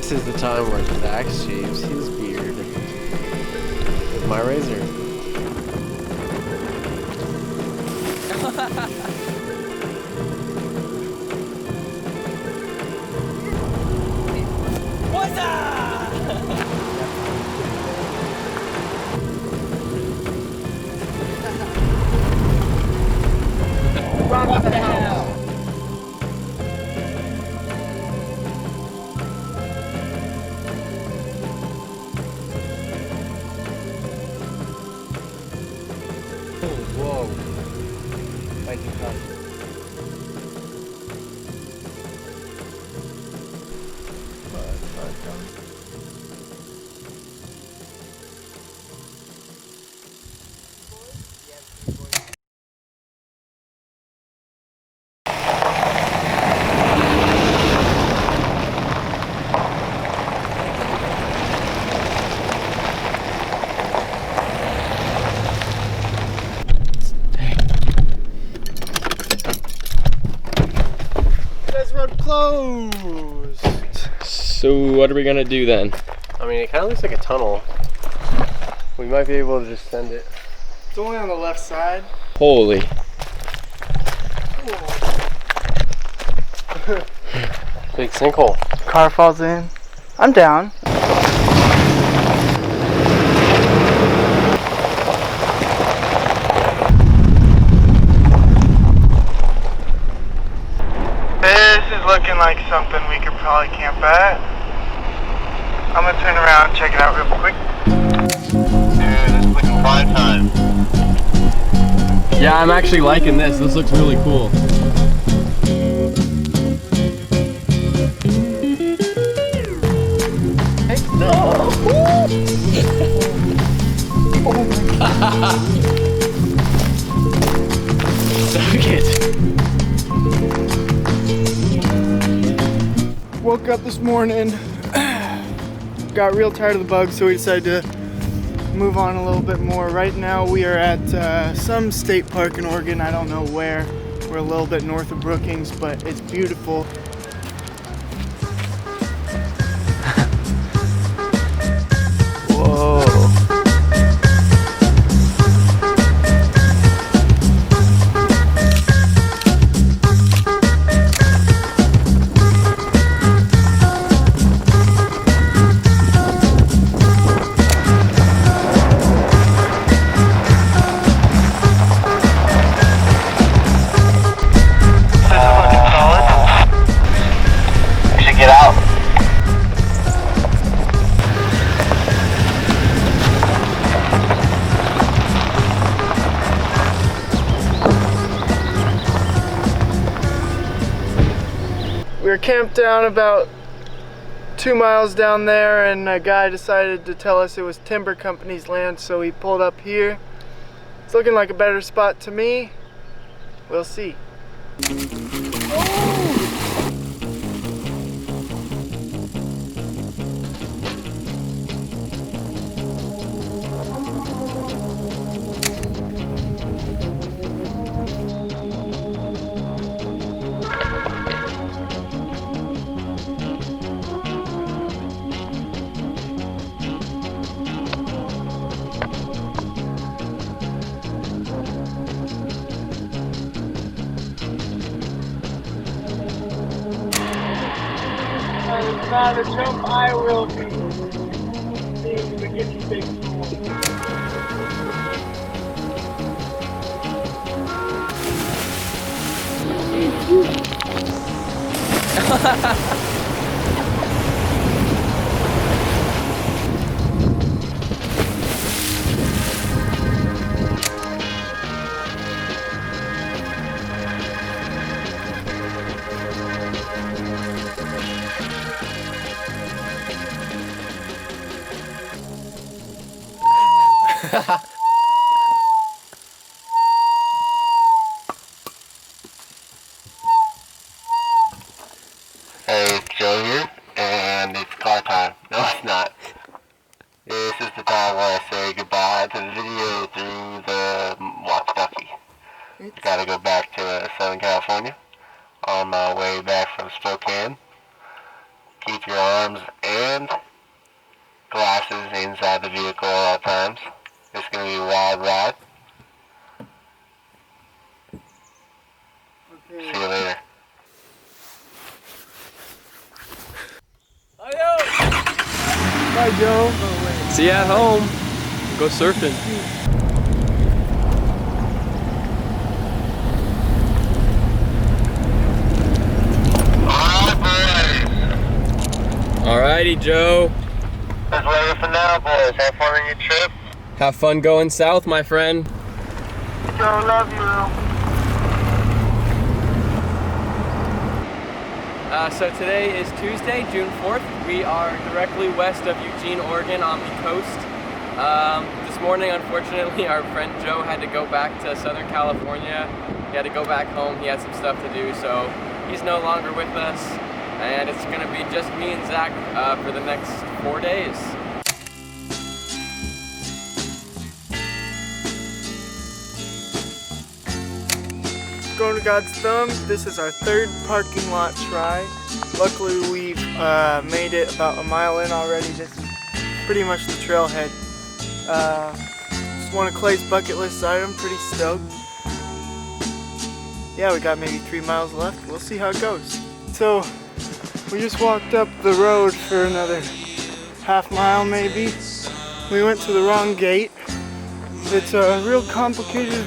This is the time where Zach shaves his beard with my razor. What's up? Rock the hell! Whoa. Thank you, Tom. Road closed. So what are we gonna do then? I mean, it kind of looks like a tunnel. We might be able to just send it. It's only on the left side. Holy. Big sinkhole. Car falls in. I'm down. This is looking like something we could probably camp at. I'm gonna turn around and check it out real quick. Dude, this is looking fine time. Yeah, I'm actually liking this. This looks really cool. No! Suck it. Woke up this morning, got real tired of the bugs, so we decided to move on a little bit more. Right now we are at some state park in Oregon, I don't know where. We're a little bit north of Brookings, but it's beautiful. Whoa. Get out. We were camped down about 2 miles down there, and a guy decided to tell us it was timber company's land, so we pulled up here. It's looking like a better spot to me. We'll see. Not a jump I will be. To get you big Hey, it's Joe here, and it's car time. No, it's not. This is the time where I say goodbye to the video through the walkie-talkie. Gotta go back to Southern California on my way back from Spokane. Keep keep your arms and glasses inside the vehicle at all times. It's going to be a wild ride. Okay. See you later. Bye, Joe. See you at home. Go surfing. Alrighty, Joe. That's waiting for now, boys. Have fun on your trip. Have fun going south, my friend. Joe, love you. So today is Tuesday, June 4th. We are directly west of Eugene, Oregon on the coast. This morning, unfortunately, our friend Joe had to go back to Southern California. He had to go back home. He had some stuff to do, so he's no longer with us. And it's gonna be just me and Zach for the next 4 days. Going to God's Thumb. This is our third parking lot try. Luckily we've made it about a mile in already. This is pretty much the trailhead. Just one of Clay's bucket list item, pretty stoked. Yeah, we got maybe 3 miles left. We'll see how it goes. So we just walked up the road for another half mile maybe. We went to the wrong gate. It's a real complicated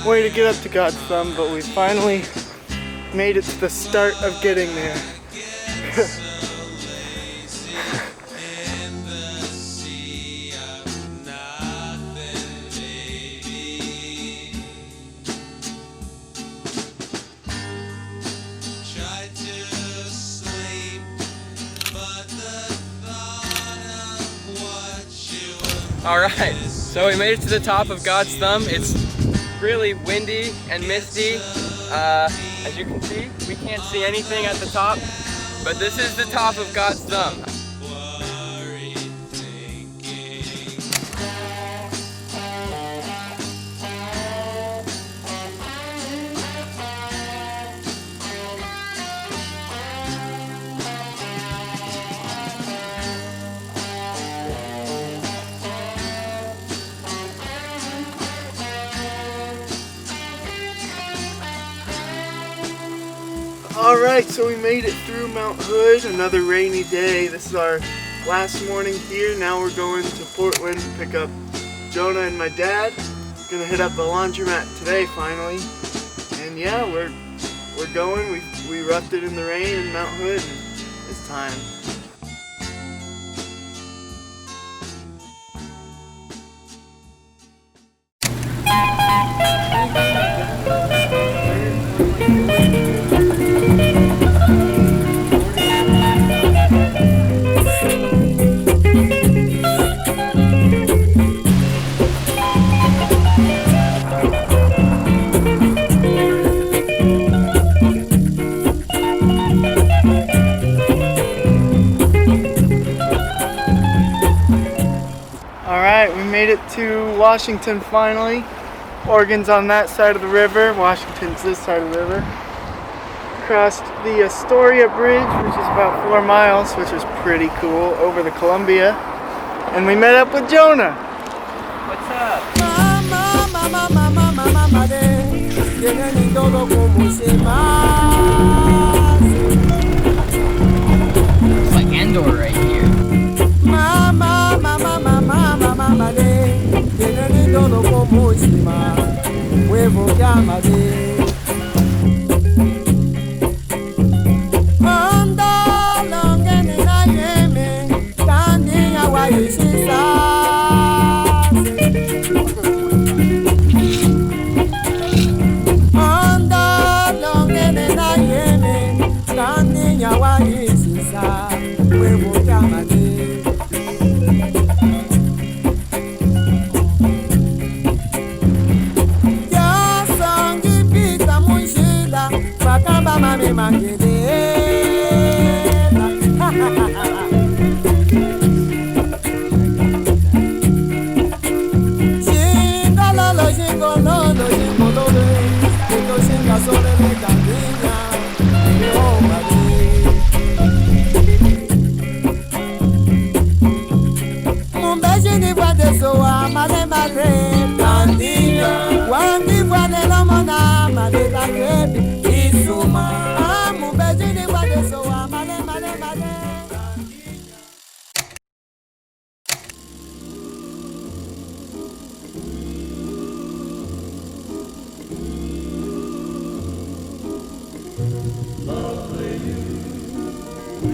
way to get up to God's Thumb, but we finally made it to the start of getting there. Alright, so we made it to the top of God's Thumb. It's really windy and misty. As you can see, we can't see anything at the top, but this is the top of God's Thumb. Alright, so we made it through Mount Hood, another rainy day. This is our last morning here. Now we're going to Portland to pick up Jonah and my dad. Gonna hit up the laundromat today finally. And yeah, we're going. We roughed it in the rain in Mount Hood, and it's time. Alright, we made it to Washington finally. Oregon's on that side of the river, Washington's this side of the river. Crossed the Astoria Bridge, which is about 4 miles, which is pretty cool, over the Columbia. And we met up with Jonah. What's up? It's like Endor right here. Keep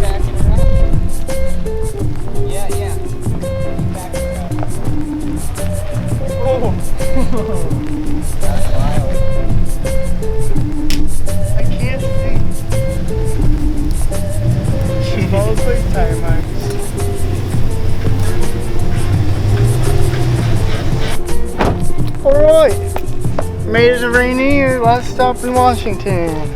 backing her up. Yeah, yeah. Keep backing her up. Oh, That's wild. I can't see. She falls like tire marks. Alright, made it to Rainier, last stop in Washington.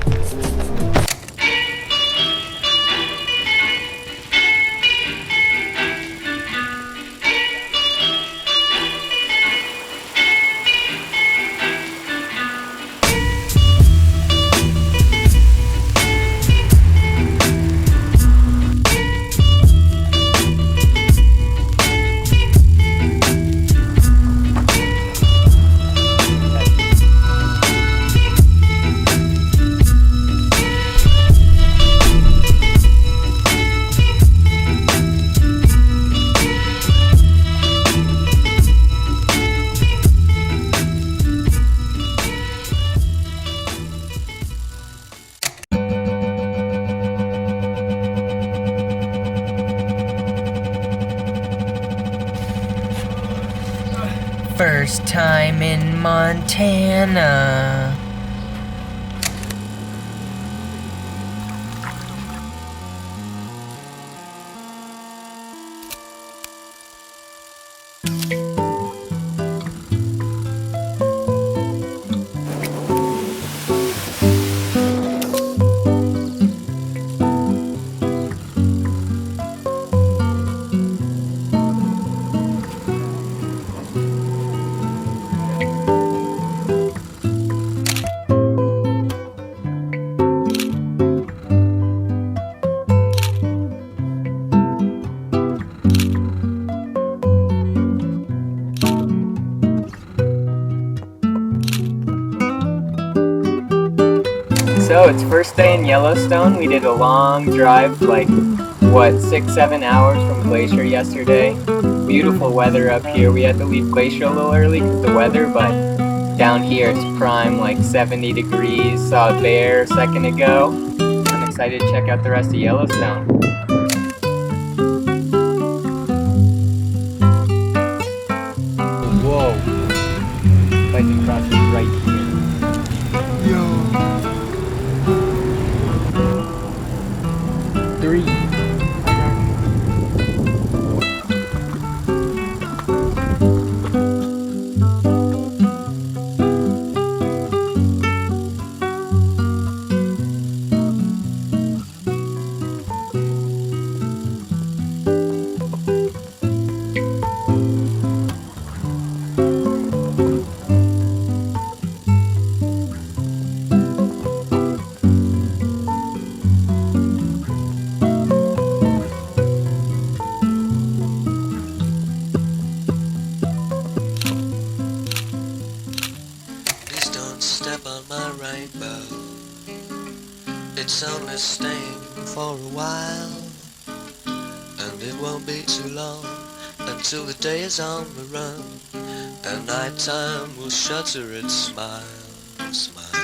First time in Montana. So it's first day in Yellowstone. We did a long drive, like what, 6-7 hours from Glacier yesterday. Beautiful weather up here. We had to leave Glacier a little early because of the weather, but down here it's prime, like 70 degrees. Saw a bear a second ago. I'm excited to check out the rest of Yellowstone. Whoa. Bison Crossing right here. Yo. 3. Please don't step on my rainbow. It's only staying for a while, and it won't be too long until the day is on the run, and nighttime will shutter its smile, smile.